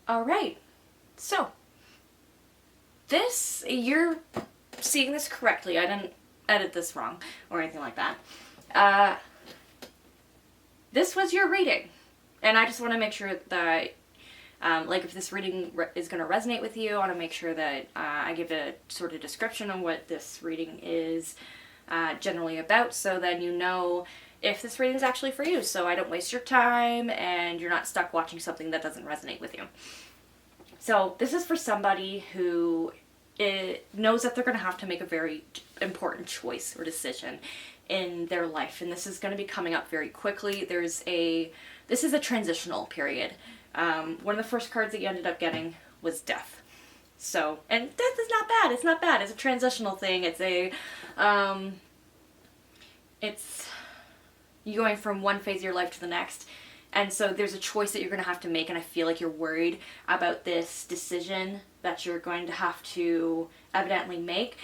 All right, so you're seeing this correctly. I didn't edit this wrong or anything like that. This was your reading, and I just want to make sure that, like, if this reading is going to resonate with you, I want to make sure that I give a sort of description of what this reading is generally about, so then you know if this reading is actually for you, so I don't waste your time and you're not stuck watching something that doesn't resonate with you. So this is for somebody who knows that they're going to have to make a very important choice or decision in their life, and this is going to be coming up very quickly. This is a transitional period. One of the first cards that you ended up getting was death. So, and death is not bad. It's not bad. It's a transitional thing. It's you going from one phase of your life to the next. And so there's a choice that you're going to have to make, and I feel like you're worried about this decision that you're going to have to evidently make.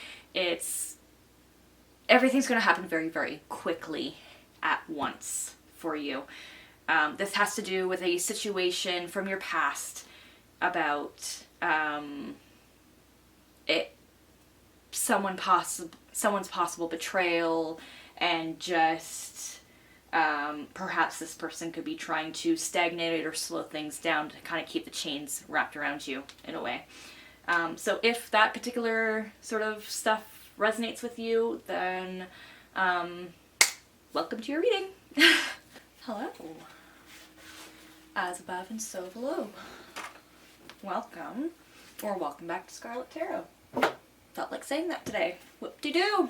Everything's going to happen very, very quickly at once for you. This has to do with a situation from your past about someone's possible betrayal, and just perhaps this person could be trying to stagnate or slow things down to kind of keep the chains wrapped around you in a way. So if that particular sort of stuff resonates with you, then welcome to your reading. Hello. As above and so below. Welcome, or welcome back to Scarlet Tarot. Felt like saying that today. Whoop-de-doo.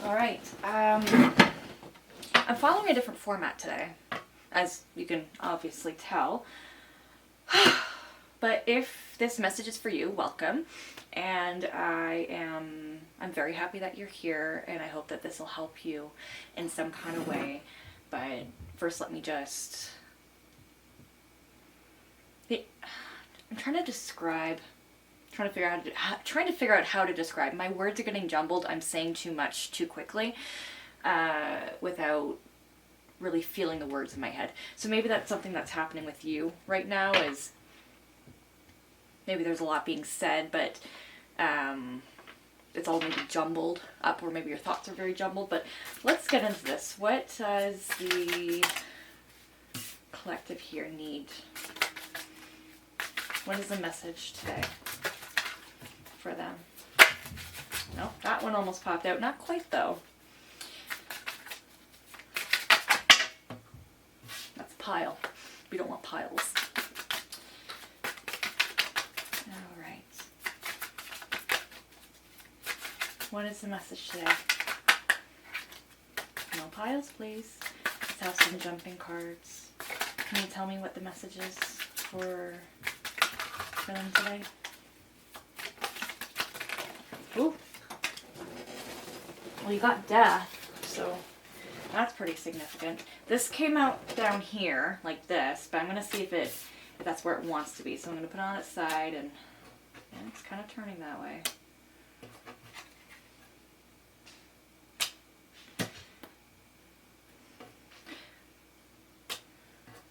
Alright, I'm following a different format today, as you can obviously tell. But if this message is for you, welcome. And I'm very happy that you're here, and I hope that this will help you in some kind of way. But first, let me just... I'm trying to figure out how to describe. My words are getting jumbled. I'm saying too much too quickly without really feeling the words in my head. So maybe that's something that's happening with you right now, is maybe there's a lot being said, but it's all maybe jumbled up, or maybe your thoughts are very jumbled. But let's get into this. What does the collective here need? What is the message today for them? Nope, that one almost popped out. Not quite, though. That's a pile. We don't want piles. Alright. What is the message today? No piles, please. Let's have some jumping cards. Can you tell me what the message is for them today? Ooh. Well, you got death, so that's pretty significant. This came out down here, like this, but I'm going to see if that's where it wants to be. So I'm going to put it on its side, and it's kind of turning that way.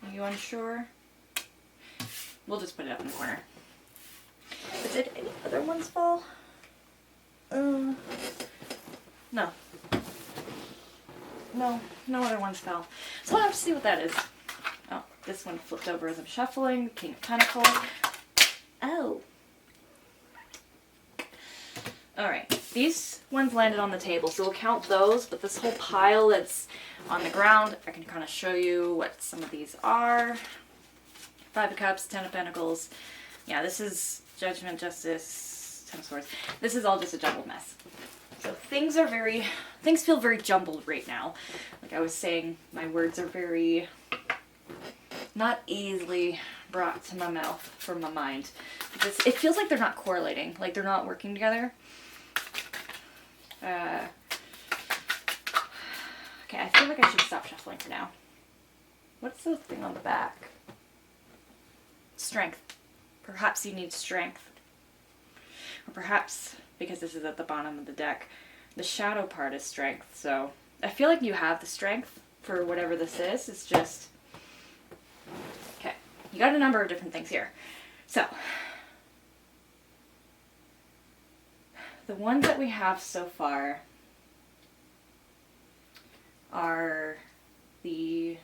Are you unsure? We'll just put it up in the corner. But did any other ones fall? No. No other ones fell. So I'll have to see what that is. Oh, this one flipped over as I'm shuffling. King of Pentacles. Oh. Alright, these ones landed on the table, so we'll count those, but this whole pile that's on the ground, I can kind of show you what some of these are. Five of Cups, Ten of Pentacles. Yeah, this is Judgment, Justice, Ten of Swords. This is all just a jumbled mess. So things feel very jumbled right now. Like I was saying, my words are very not easily brought to my mouth from my mind. It feels like they're not correlating, like they're not working together. Okay, I feel like I should stop shuffling for now. What's the thing on the back? Strength. Perhaps you need strength. Or perhaps, because this is at the bottom of the deck, the shadow part is strength. So I feel like you have the strength for whatever this is. It's just... Okay, you got a number of different things here. So, the ones that we have so far are the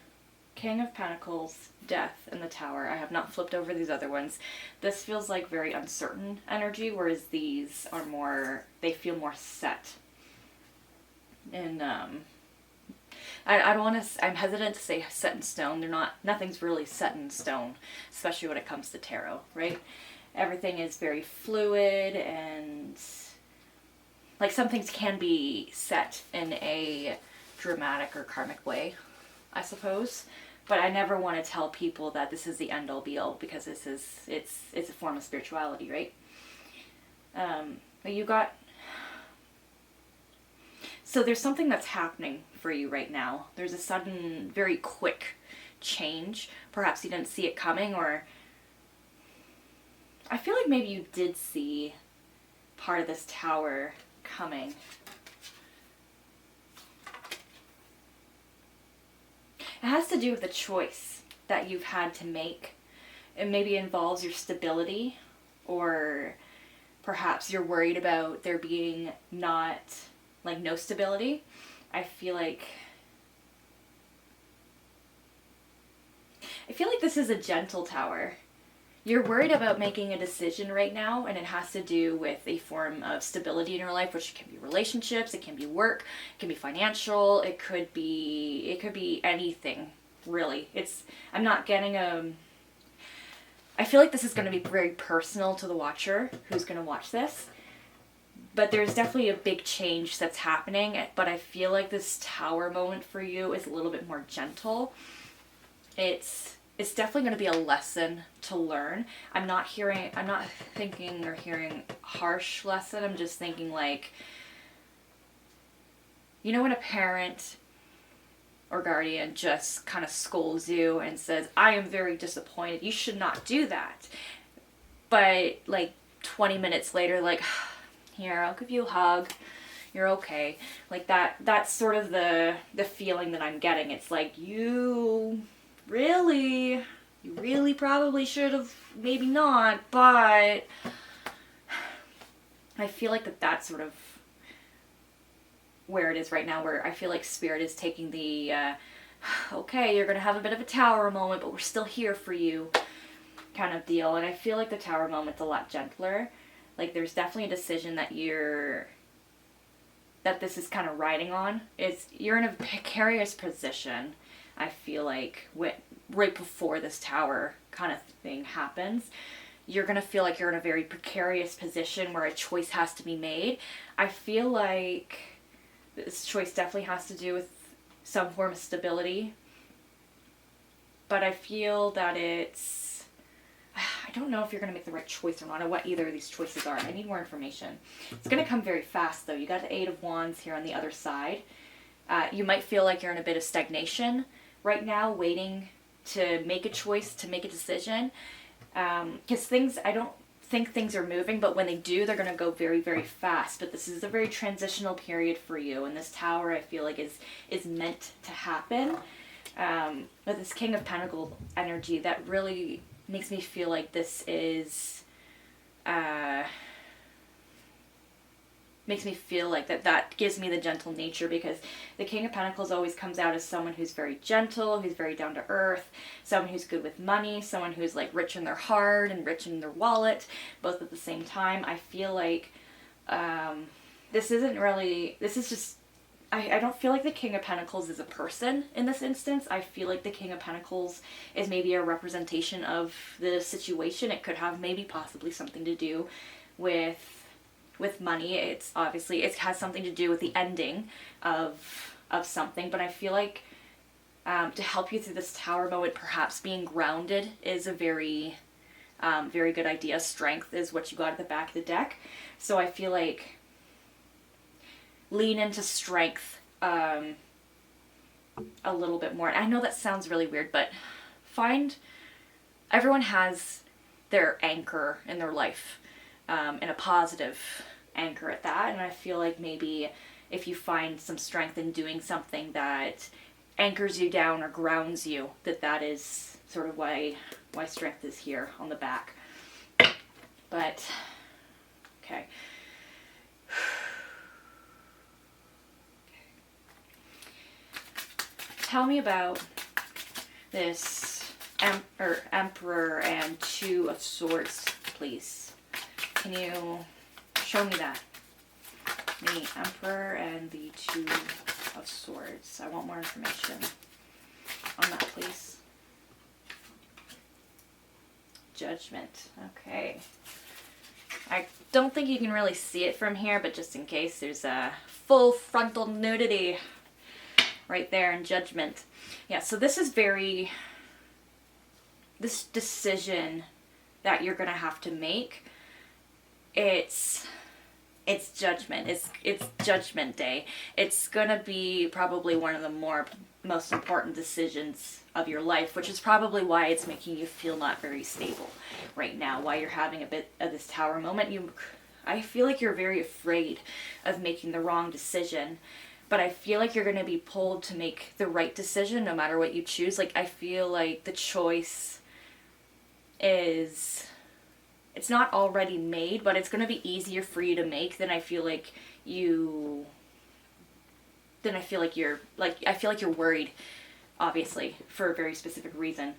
King of Pentacles, Death, and the Tower. I have not flipped over these other ones. This feels like very uncertain energy, whereas these are more, they feel more set. And I don't want to, I'm hesitant to say set in stone. They're not, nothing's really set in stone, especially when it comes to tarot, right? Everything is very fluid, and like some things can be set in a dramatic or karmic way, I suppose. But I never want to tell people that this is the end all be all, because this is, it's a form of spirituality, right? But you got, so there's something that's happening for you right now. There's a sudden, very quick change. Perhaps you didn't see it coming, or I feel like maybe you did see part of this Tower coming. It has to do with a choice that you've had to make. It maybe involves your stability, or perhaps you're worried about there being not, like, no stability. I feel like this is a gentle Tower. You're worried about making a decision right now, and it has to do with a form of stability in your life, which can be relationships, it can be work, it can be financial, it could be anything, really. I'm not getting I feel like this is going to be very personal to the watcher who's going to watch this. But there's definitely a big change that's happening, but I feel like this Tower moment for you is a little bit more gentle. It's definitely going to be a lesson to learn. I'm not thinking or hearing harsh lesson. I'm just thinking, like, you know when a parent or guardian just kind of scolds you and says, I am very disappointed, you should not do that. But like 20 minutes later, like, here, I'll give you a hug, you're okay. Like that's sort of the feeling that I'm getting. It's like, you really probably should have, maybe not, but I feel like that's sort of where it is right now, where I feel like Spirit is taking the, okay, you're going to have a bit of a Tower moment, but we're still here for you kind of deal. And I feel like the Tower moment's a lot gentler. Like, there's definitely a decision that this is kind of riding on. You're in a precarious position, I feel like, right before this Tower kind of thing happens. You're going to feel like you're in a very precarious position where a choice has to be made. I feel like this choice definitely has to do with some form of stability. But I feel that I don't know if you're going to make the right choice or not, or what either of these choices are. I need more information. It's going to come very fast, though. You got the Eight of Wands here on the other side. You might feel like you're in a bit of stagnation right now, waiting to make a choice, to make a decision. Because I don't think things are moving, but when they do, they're going to go very, very fast. But this is a very transitional period for you, and this Tower, I feel like, is meant to happen. But this King of Pentacles energy, that really makes me feel like this is, makes me feel like that gives me the gentle nature, because the King of Pentacles always comes out as someone who's very gentle, who's very down to earth, someone who's good with money, someone who's like rich in their heart and rich in their wallet, both at the same time. I feel like this is just, I don't feel like the King of Pentacles is a person in this instance. I feel like the King of Pentacles is maybe a representation of the situation. It could have maybe possibly something to do with money. It has something to do with the ending of something. But I feel like to help you through this Tower moment, perhaps being grounded is a very good idea. Strength is what you got at the back of the deck. So I feel like lean into strength a little bit more. I know that sounds really weird, but everyone has their anchor in their life, and a positive anchor at that. And I feel like maybe if you find some strength in doing something that anchors you down or grounds you, that is sort of why strength is here on the back. But, okay. Tell me about this Emperor and Two of Swords, please. Can you show me that? The Emperor and the Two of Swords. I want more information on that, please. Judgment. Okay. I don't think you can really see it from here, but just in case, there's a full frontal nudity right there in Judgment. Yeah, so this is this decision that you're gonna have to make, it's Judgment. It's Judgment Day. It's gonna be probably one of the most important decisions of your life, which is probably why it's making you feel not very stable right now, why you're having a bit of this Tower moment. I feel like you're very afraid of making the wrong decision, but I feel like you're going to be pulled to make the right decision no matter what you choose. Like, I feel like the choice it's not already made, but it's going to be easier for you to make than I feel like you're worried, obviously, for a very specific reason.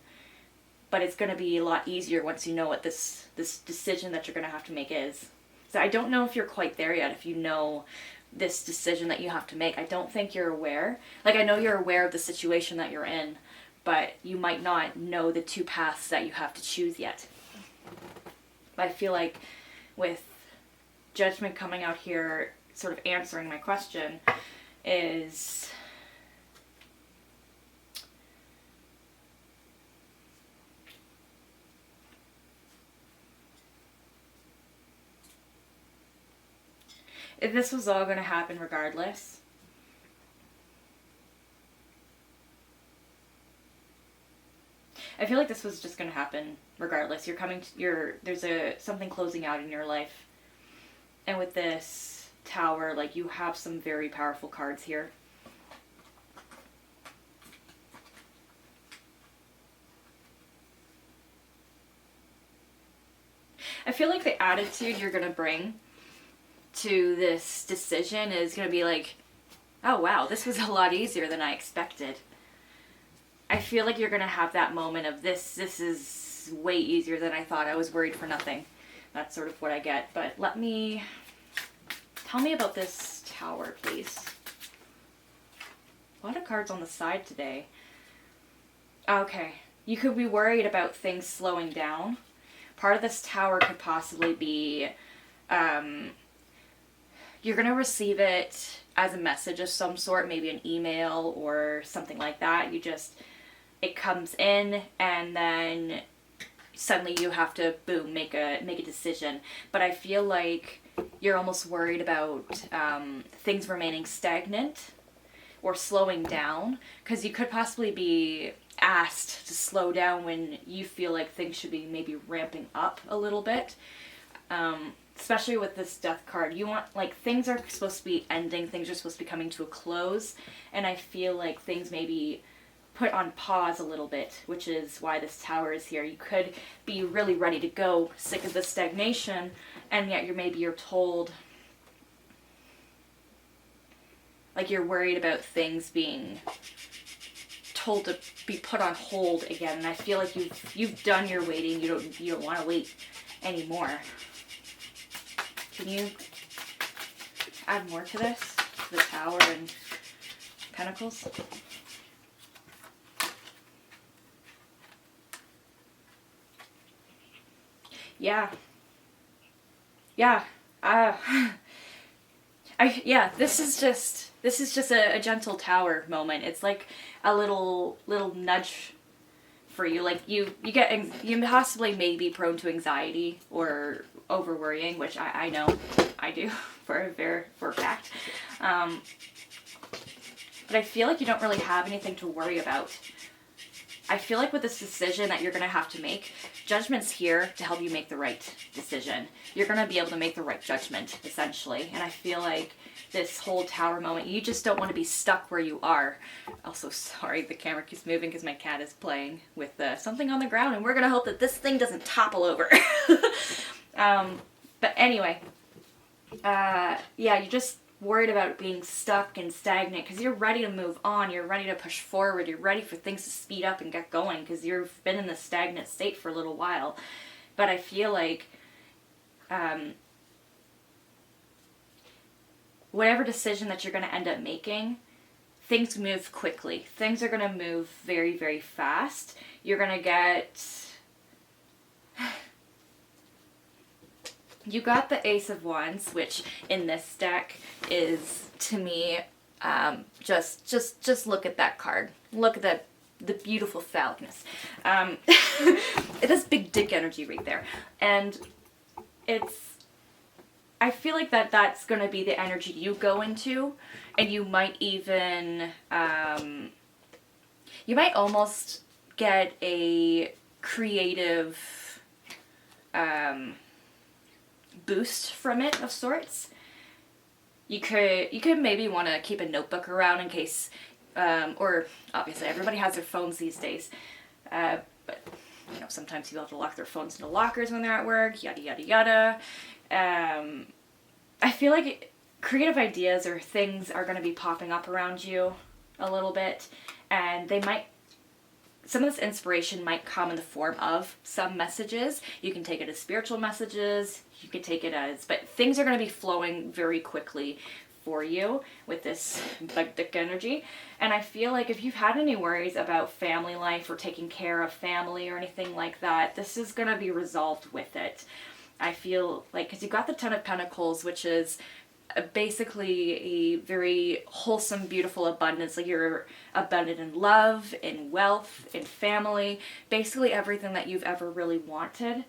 But it's going to be a lot easier once you know what this decision that you're going to have to make is. So I don't know if you're quite there yet, if you know this decision that you have to make. I don't think you're aware. Like, I know you're aware of the situation that you're in, but you might not know the two paths that you have to choose yet. But I feel like with Judgment coming out here, sort of answering my question, is if this was all going to happen regardless, I feel like this was just going to happen regardless. There's something closing out in your life. And with this Tower, like, you have some very powerful cards here. I feel like the attitude you're going to bring to this decision is going to be like, oh wow, this was a lot easier than I expected. I feel like you're going to have that moment of this is way easier than I thought. I was worried for nothing. That's sort of what I get. But tell me about this Tower, please. A lot of cards on the side today. Okay. You could be worried about things slowing down. Part of this Tower could possibly be you're going to receive it as a message of some sort, maybe an email or something like that. It comes in and then suddenly you have to, boom, make a decision. But I feel like you're almost worried about things remaining stagnant or slowing down, because you could possibly be asked to slow down when you feel like things should be maybe ramping up a little bit. Especially with this Death card, you want, like, things are supposed to be ending, things are supposed to be coming to a close, and I feel like things may be put on pause a little bit, which is why this Tower is here. You could be really ready to go, sick of the stagnation, and yet you're told, like, you're worried about things being told to be put on hold again, and I feel like you've done your waiting. You don't want to wait anymore. Can you add more to this? The Tower and Pentacles? Yeah. Yeah. This is just a gentle Tower moment. It's like a little nudge for you. Like, you possibly may be prone to anxiety or over worrying, which I know I do for a fact. But I feel like you don't really have anything to worry about. I feel like with this decision that you're going to have to make, judgment's here to help you make the right decision. You're going to be able to make the right judgment, essentially. And I feel like this whole tower moment, you just don't want to be stuck where you are. Also, sorry, the camera keeps moving because my cat is playing with something on the ground, and we're going to hope that this thing doesn't topple over. But anyway, yeah, you're just worried about being stuck and stagnant because you're ready to move on, you're ready to push forward, you're ready for things to speed up and get going because you've been in this stagnant state for a little while. But I feel like whatever decision that you're going to end up making, things move quickly. Things are going to move very, very fast. You're going to get... You got the Ace of Wands, which in this deck is, to me, just look at that card. Look at the beautiful phallicness. It has big dick energy right there. And I feel like that's going to be the energy you go into, and you might even, you might almost get a creative, boost from it of sorts. You could maybe want to keep a notebook around in case, or obviously everybody has their phones these days, but you know, sometimes people have to lock their phones into lockers when they're at work, yada yada yada. I feel like creative ideas or things are going to be popping up around you a little bit, and some of this inspiration might come in the form of some messages. You can take it as spiritual messages, you can take it as, but things are going to be flowing very quickly for you with this big dick energy. And I feel like if you've had any worries about family life or taking care of family or anything like that, this is going to be resolved with it. I feel like, because you got the Ten of Pentacles, which is basically a very wholesome, beautiful abundance. Like you're abundant in love, in wealth, in family, basically everything that you've ever really wanted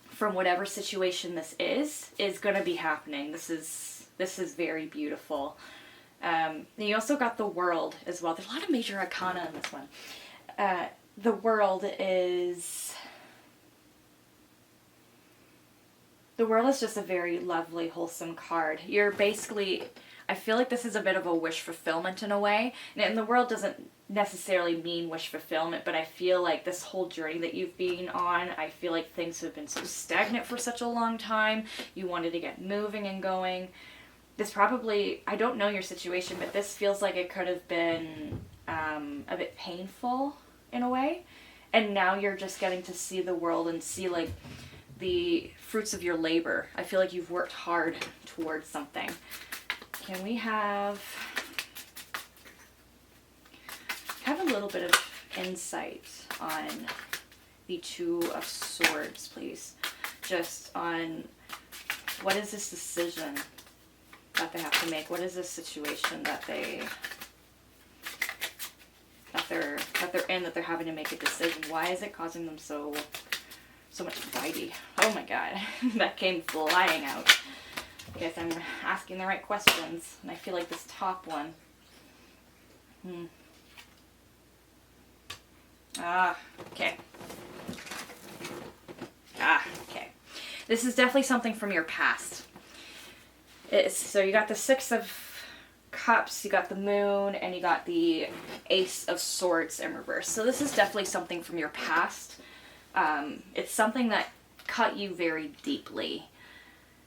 from whatever situation this is going to be happening. This is very beautiful. And you also got the World as well. There's a lot of major arcana in this one. The World is just a very lovely, wholesome card. You're basically, I feel like this is a bit of a wish fulfillment in a way. And the World doesn't necessarily mean wish fulfillment, but I feel like this whole journey that you've been on, I feel like things have been so stagnant for such a long time. You wanted to get moving and going. This probably, I don't know your situation, but this feels like it could have been a bit painful in a way. And now you're just getting to see the world and see like the fruits of your labor. I feel like you've worked hard towards something. Can we have a little bit of insight on the Two of Swords, please? Just on what is this decision that they have to make? What is this situation that they're in, that they're having to make a decision? Why is it causing them so much anxiety? Oh my god, that came flying out. I guess I'm asking the right questions, and I feel like this top one. Okay. Okay. This is definitely something from your past. So you got the Six of Cups, you got the Moon, and you got the Ace of Swords in reverse. So this is definitely something from your past. It's something that cut you very deeply.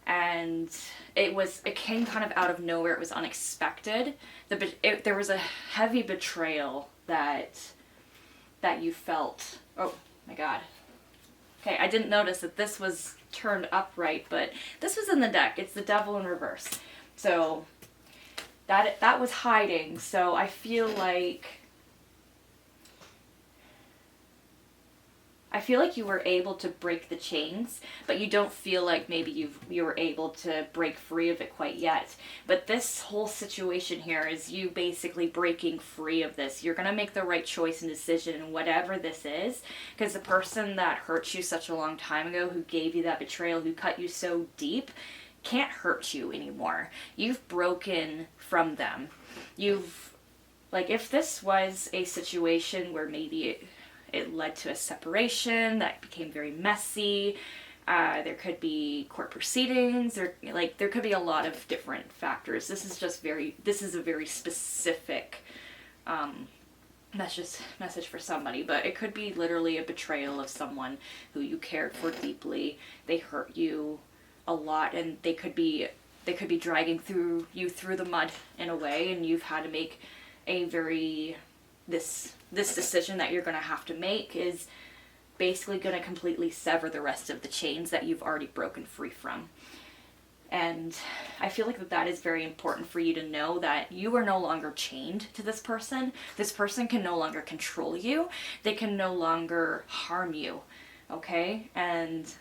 And it came kind of out of nowhere. It was unexpected. There was a heavy betrayal that you felt. Oh my god. Okay, I didn't notice that this was turned upright, but this was in the deck. It's the Devil in reverse. So that was hiding. So I feel like you were able to break the chains, but you don't feel like maybe you were able to break free of it quite yet. But this whole situation here is you basically breaking free of this. You're going to make the right choice and decision in whatever this is, because the person that hurt you such a long time ago, who gave you that betrayal, who cut you so deep, can't hurt you anymore. You've broken from them. If this was a situation where maybe it led to a separation that became very messy. There could be court proceedings, or like there could be a lot of different factors. This is a very specific message for somebody, but it could be literally a betrayal of someone who you cared for deeply. They hurt you a lot, and they could be dragging you through the mud in a way, and you've had to make a this decision that you're going to have to make is basically going to completely sever the rest of the chains that you've already broken free from. And I feel like that is very important for you to know, that you are no longer chained to this person. This person can no longer control you. They can no longer harm you. Okay? And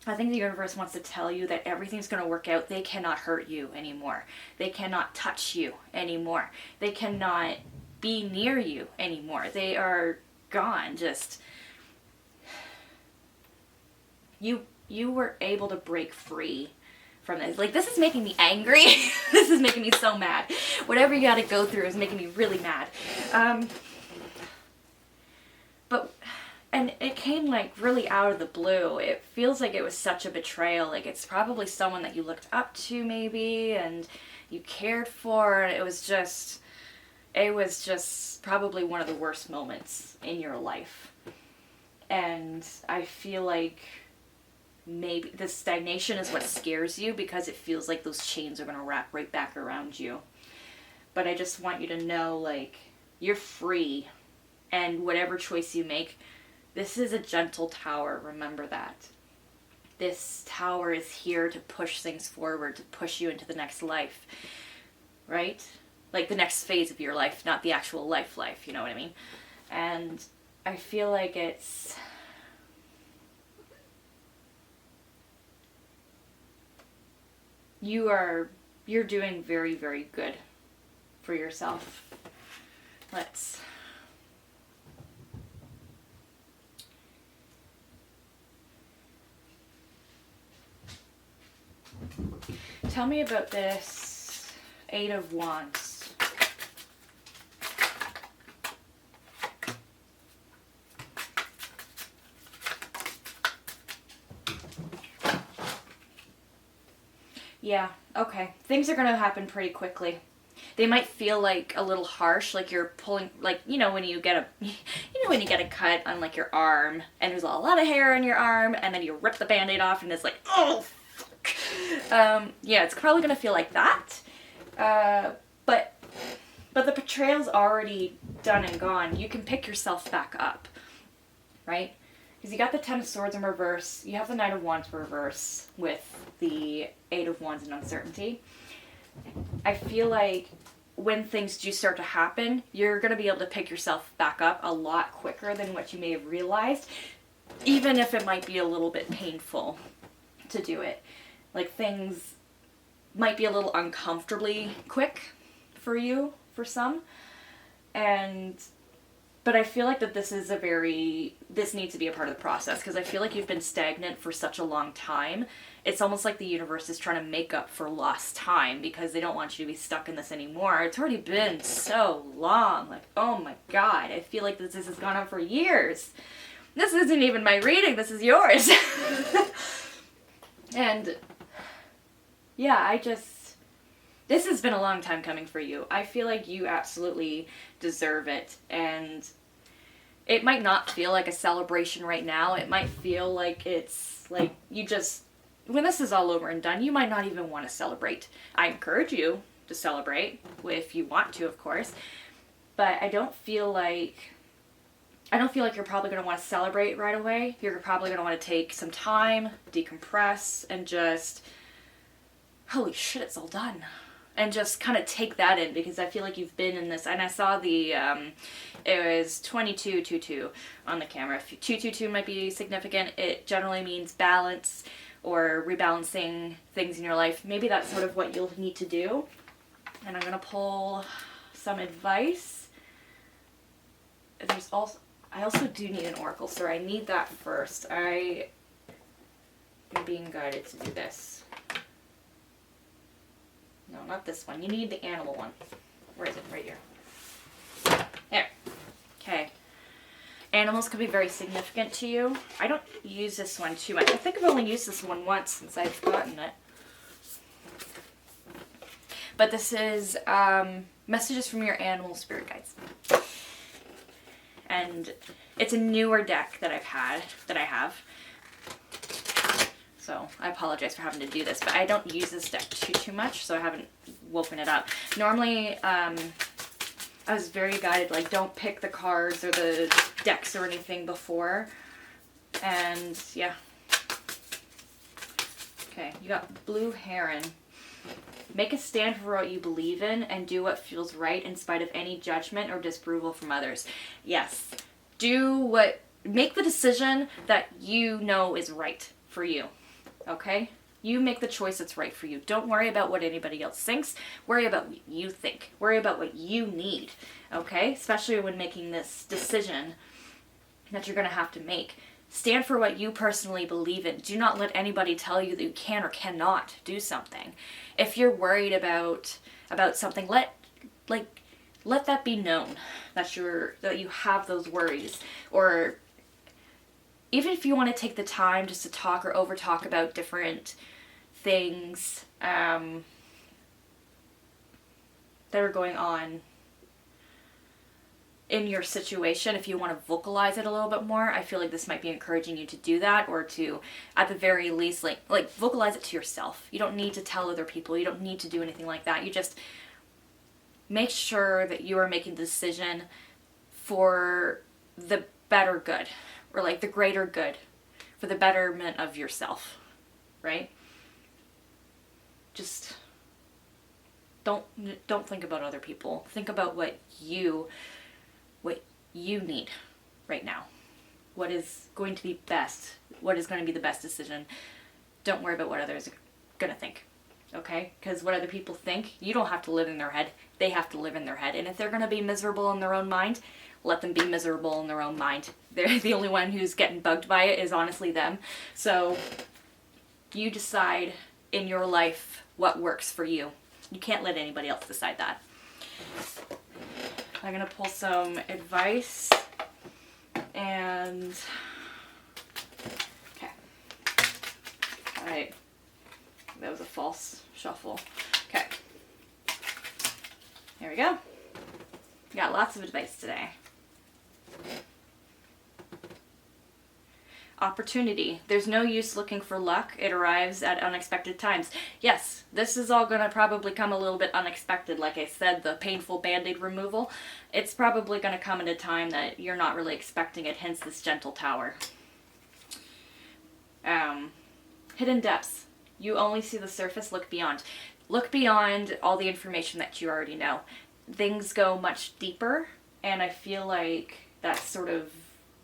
I think the universe wants to tell you that everything's going to work out. They cannot hurt you anymore. They cannot touch you anymore. They cannot be near you anymore. They are gone. Just you were able to break free from this. Like, this is making me angry. This is making me so mad. Whatever you got to go through is making me really mad. And it came like really out of the blue. It feels like it was such a betrayal. Like, it's probably someone that you looked up to maybe and you cared for. And it was just probably one of the worst moments in your life. And I feel like maybe the stagnation is what scares you, because it feels like those chains are going to wrap right back around you. But I just want you to know, like, you're free. And whatever choice you make, this is a gentle tower. Remember that. This tower is here to push things forward, to push you into the next life. Right? Like the next phase of your life, not the actual life, you know what I mean? And I feel like you're doing very, very good for yourself. Tell me about this 8 of Wands. Yeah, okay. Things are going to happen pretty quickly. They might feel like a little harsh, like you're pulling, like, when you get a cut on like your arm and there's a lot of hair on your arm and then you rip the Band-Aid off and it's like, oh, fuck. Yeah, it's probably going to feel like that. But the betrayal's already done and gone. You can pick yourself back up, right? Because you got the 10 of Swords in reverse. You have the Knight of Wands reverse with the 8 of Wands in uncertainty. I feel like when things do start to happen, you're going to be able to pick yourself back up a lot quicker than what you may have realized, even if it might be a little bit painful to do it. Like, things might be a little uncomfortably quick for you, for some. But I feel like that this needs to be a part of the process, because I feel like you've been stagnant for such a long time. It's almost like the universe is trying to make up for lost time, because they don't want you to be stuck in this anymore. It's already been so long. Like, oh my God, I feel like this has gone on for years. This isn't even my reading, this is yours. And yeah, this has been a long time coming for you. I feel like you absolutely deserve it. And it might not feel like a celebration right now. It might feel like it's like when this is all over and done, you might not even want to celebrate. I encourage you to celebrate if you want to, of course. But I don't feel like you're probably going to want to celebrate right away. You're probably going to want to take some time, decompress, and just, holy shit, it's all done. And just kind of take that in, because I feel like you've been in this. And I saw it was 2222 on the camera. 222 might be significant. It generally means balance or rebalancing things in your life. Maybe that's sort of what you'll need to do. And I'm going to pull some advice. I also do need an oracle, so I need that first. I am being guided to do this. No, not this one. You need the animal one. Where is it? Right here. There. Okay. Animals can be very significant to you. I don't use this one too much. I think I've only used this one once since I've gotten it. But this is messages from your animal spirit guides. And it's a newer deck that I have. So I apologize for having to do this, but I don't use this deck too much, so I haven't woken it up. Normally, I was very guided, like, don't pick the cards or the decks or anything before. And yeah. Okay, you got Blue Heron. Make a stand for what you believe in and do what feels right in spite of any judgment or disapproval from others. Yes. Make the decision that you know is right for you. Okay? You make the choice that's right for you. Don't worry about what anybody else thinks. Worry about what you think. Worry about what you need. Okay? Especially when making this decision that you're going to have to make. Stand for what you personally believe in. Do not let anybody tell you that you can or cannot do something. If you're worried about something, let that be known that you have those worries. Or even if you want to take the time just to talk or over talk about different things that are going on in your situation, if you want to vocalize it a little bit more, I feel like this might be encouraging you to do that, or to, at the very least, like vocalize it to yourself. You don't need to tell other people. You don't need to do anything like that. You just make sure that you are making the decision for the better good, or like the greater good, for the betterment of yourself, right? Just don't think about other people. Think about what you need right now. What is going to be best? What is going to be the best decision? Don't worry about what others are going to think. Okay? Because what other people think, you don't have to live in their head. They have to live in their head. And if they're going to be miserable in their own mind, let them be miserable in their own mind. They're the only one who's getting bugged by it is honestly them. So you decide in your life what works for you. You can't let anybody else decide that. I'm going to pull some advice and... Okay. Alright. That was a false shuffle. Okay. Here we go. Got lots of advice today. Opportunity. There's no use looking for luck. It arrives at unexpected times. Yes, this is all going to probably come a little bit unexpected. Like I said, the painful band-aid removal. It's probably going to come at a time that you're not really expecting it, hence this gentle tower. Hidden depths. You only see the surface, look beyond. Look beyond all the information that you already know. Things go much deeper, and I feel like that's sort of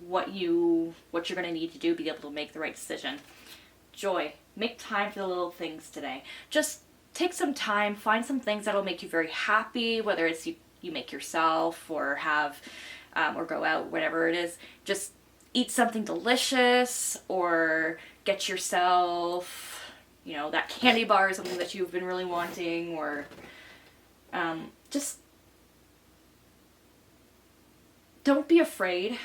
what you're going to need to do to be able to make the right decision. Joy. Make time for the little things today. Just take some time, find some things that'll make you very happy, whether it's you make yourself or have, or go out, whatever it is. Just eat something delicious or get yourself, that candy bar or something that you've been really wanting, or just don't be afraid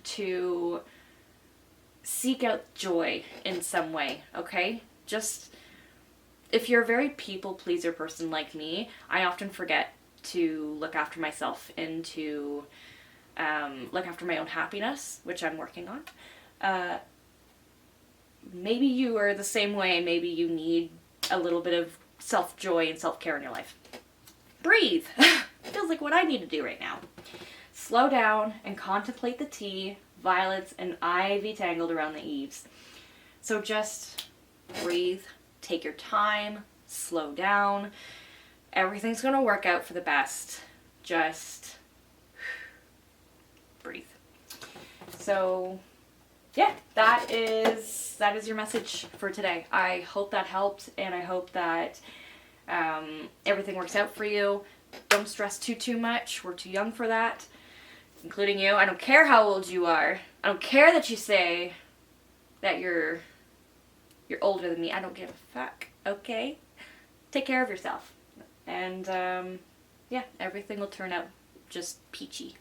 to seek out joy in some way, okay? Just, if you're a very people pleaser person like me, I often forget to look after myself and to look after my own happiness, which I'm working on. Maybe you are the same way, maybe you need a little bit of self-joy and self-care in your life. Breathe! Feels like what I need to do right now. Slow down and contemplate the tea, violets, and ivy tangled around the eaves. So just breathe, take your time, slow down. Everything's going to work out for the best. Just breathe. So yeah, that is your message for today. I hope that helped, and I hope that everything works out for you. Don't stress too much. We're too young for that, including you. I don't care how old you are. I don't care that you say that you're older than me. I don't give a fuck, okay? Take care of yourself. And, yeah, everything will turn out just peachy.